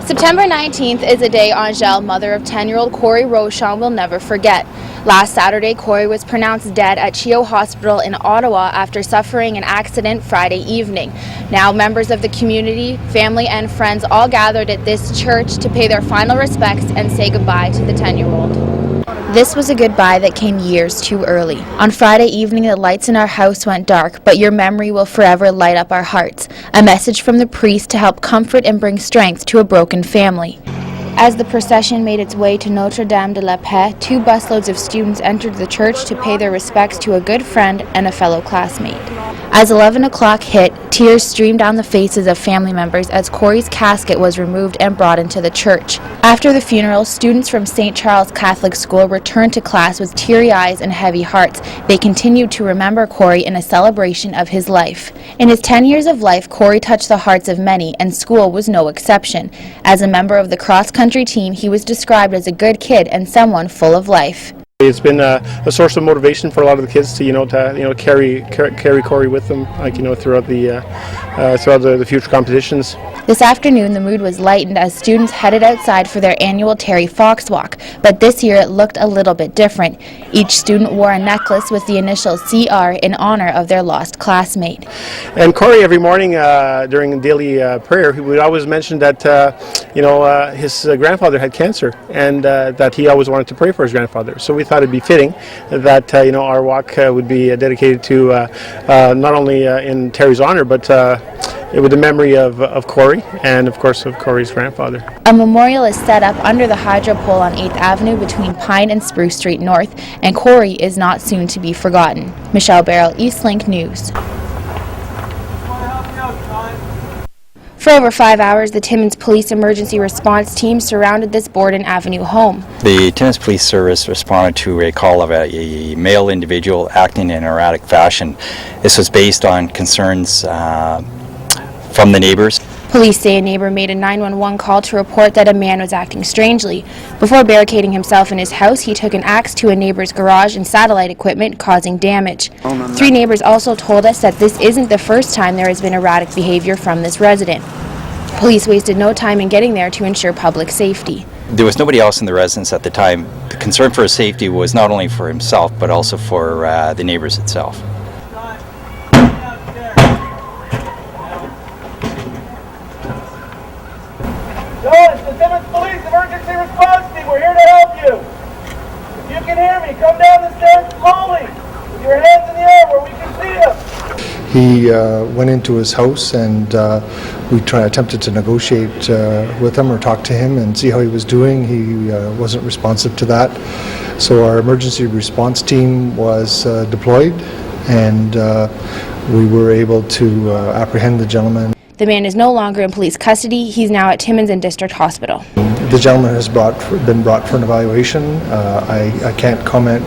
September 19th is a day Angèle, mother of 10-year-old Corey Rochon, will never forget. Last Saturday, Corey was pronounced dead at CHEO Hospital in Ottawa after suffering an accident Friday evening. Now, members of the community, family, and friends all gathered at this church to pay their final respects and say goodbye to the 10-year-old. This was a goodbye that came years too early. On Friday evening, the lights in our house went dark, but your memory will forever light up our hearts. A message from the priest to help comfort and bring strength to a broken family. As the procession made its way to Notre Dame de la Paix, 2 busloads of students entered the church to pay their respects to a good friend and a fellow classmate. As 11 o'clock hit, tears streamed down the faces of family members as Corey's casket was removed and brought into the church. After the funeral, students from St. Charles Catholic School returned to class with teary eyes and heavy hearts. They continued to remember Corey in a celebration of his life. In his 10 years of life, Corey touched the hearts of many, and school was no exception. As a member of the cross-country team, he was described as a good kid and someone full of life. It's been a source of motivation for a lot of the kids to carry Corey with them, throughout the future competitions. This afternoon, the mood was lightened as students headed outside for their annual Terry Fox Walk, but this year it looked a little bit different. Each student wore a necklace with the initial CR in honor of their lost classmate. And Corey, every morning during daily prayer, he would always mention that his grandfather had cancer, and that he always wanted to pray for his grandfather. So we thought it'd be fitting that our walk would be dedicated to not only in Terry's honor, but with the memory of Corey and, of course, of Corey's grandfather. A memorial is set up under the hydro pole on 8th Avenue between Pine and Spruce Street North, and Corey is not soon to be forgotten. Michelle Baril, Eastlink News. For over 5 hours, the Timmins Police Emergency Response Team surrounded this Borden Avenue home. The Timmins Police Service responded to a call of a male individual acting in an erratic fashion. This was based on concerns from the neighbors. Police say a neighbor made a 911 call to report that a man was acting strangely. Before barricading himself in his house, he took an axe to a neighbor's garage and satellite equipment, causing damage. 3 neighbors also told us that this isn't the first time there has been erratic behavior from this resident. Police wasted no time in getting there to ensure public safety. There was nobody else in the residence at the time. The concern for his safety was not only for himself, but also for the neighbors itself. It's the Timmins Police Emergency Response Team. We're here to help you. If you can hear me, come down the stairs slowly with your hands in the air where we can see you. He went into his house and we attempted to negotiate with him or talk to him and see how he was doing. He wasn't responsive to that. So our emergency response team was deployed, and we were able to apprehend the gentleman. The man is no longer in police custody. He's now at Timmins and District Hospital. The gentleman has been brought for an evaluation. I can't comment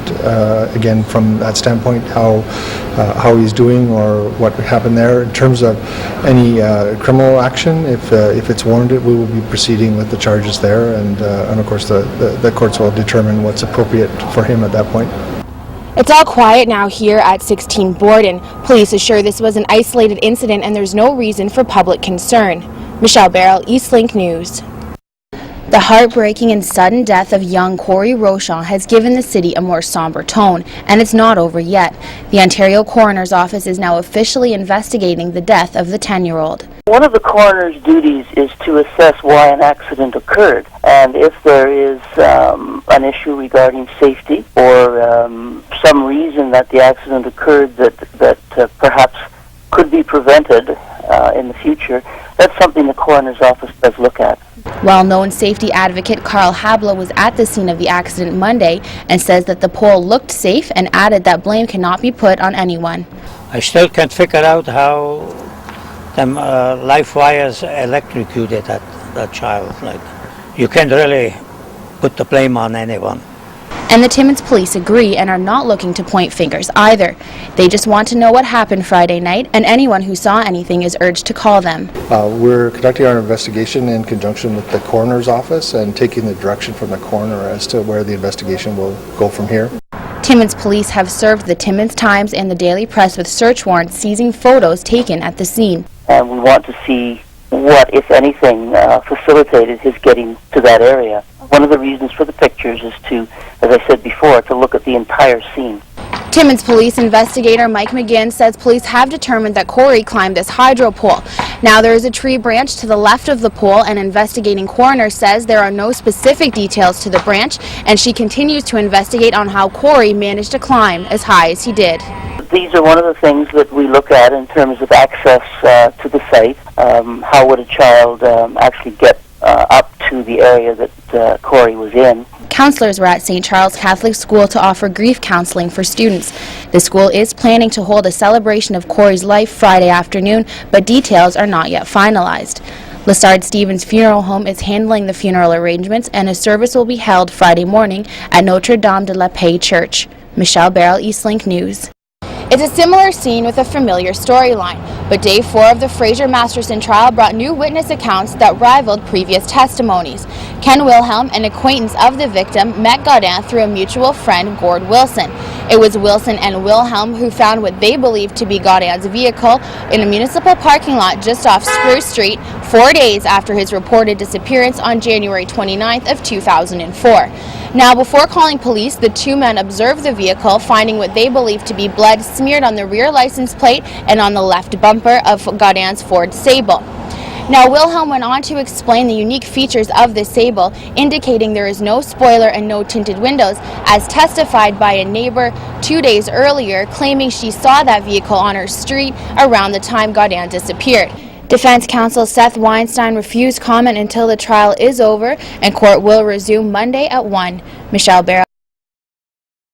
again from that standpoint how he's doing or what happened there. In terms of any criminal action, if it's warranted, we will be proceeding with the charges there, and of course the courts will determine what's appropriate for him at that point. It's all quiet now here at 16 Borden. Police assure this was an isolated incident and there's no reason for public concern. Michelle Baril, Eastlink News. The heartbreaking and sudden death of young Corey Rochon has given the city a more somber tone, and it's not over yet. The Ontario Coroner's Office is now officially investigating the death of the 10-year-old. One of the coroner's duties is to assess why an accident occurred, and if there is an issue regarding safety or some reason that the accident occurred that perhaps could be prevented in the future, that's something the coroner's office does look at. Well-known safety advocate Carl Habla was at the scene of the accident Monday and says that the pole looked safe and added that blame cannot be put on anyone. I still can't figure out how them live wires electrocuted that child. Like, you can't really put the blame on anyone. And the Timmins police agree and are not looking to point fingers either. They just want to know what happened Friday night, and anyone who saw anything is urged to call them. We're conducting our investigation in conjunction with the coroner's office and taking the direction from the coroner as to where the investigation will go from here. Timmins police have served the Timmins Times and the Daily Press with search warrants seizing photos taken at the scene. And we want to see what, if anything, facilitated his getting to that area. One of the reasons for the pictures is to, as I said before, to look at the entire scene. Timmins police investigator Mike McGinn says police have determined that Corey climbed this hydro pole. Now there is a tree branch to the left of the pole, and investigating coroner says there are no specific details to the branch, and she continues to investigate on how Corey managed to climb as high as he did. These are one of the things that we look at in terms of access to the site. How would a child actually get up to the area that Corey was in? Counselors were at St. Charles Catholic School to offer grief counseling for students. The school is planning to hold a celebration of Corey's life Friday afternoon, but details are not yet finalized. Lessard Stevens Funeral Home is handling the funeral arrangements, and a service will be held Friday morning at Notre Dame de la Paix Church. Michelle Baril, Eastlink News. It's a similar scene with a familiar storyline, but Day 4 of the Fraser Masterson trial brought new witness accounts that rivaled previous testimonies. Ken Wilhelm, an acquaintance of the victim, met Godin through a mutual friend, Gord Wilson. It was Wilson and Wilhelm who found what they believed to be Godin's vehicle in a municipal parking lot just off Spruce Street 4 days after his reported disappearance on January 29th of 2004. Now, before calling police, the two men observed the vehicle, finding what they believed to be blood smeared on the rear license plate and on the left bumper of Godin's Ford Sable. Now, Wilhelm went on to explain the unique features of the Sable, indicating there is no spoiler and no tinted windows, as testified by a neighbor 2 days earlier, claiming she saw that vehicle on her street around the time Godin disappeared. Defense counsel Seth Weinstein refused comment until the trial is over, and court will resume Monday at 1. Michelle Barrow.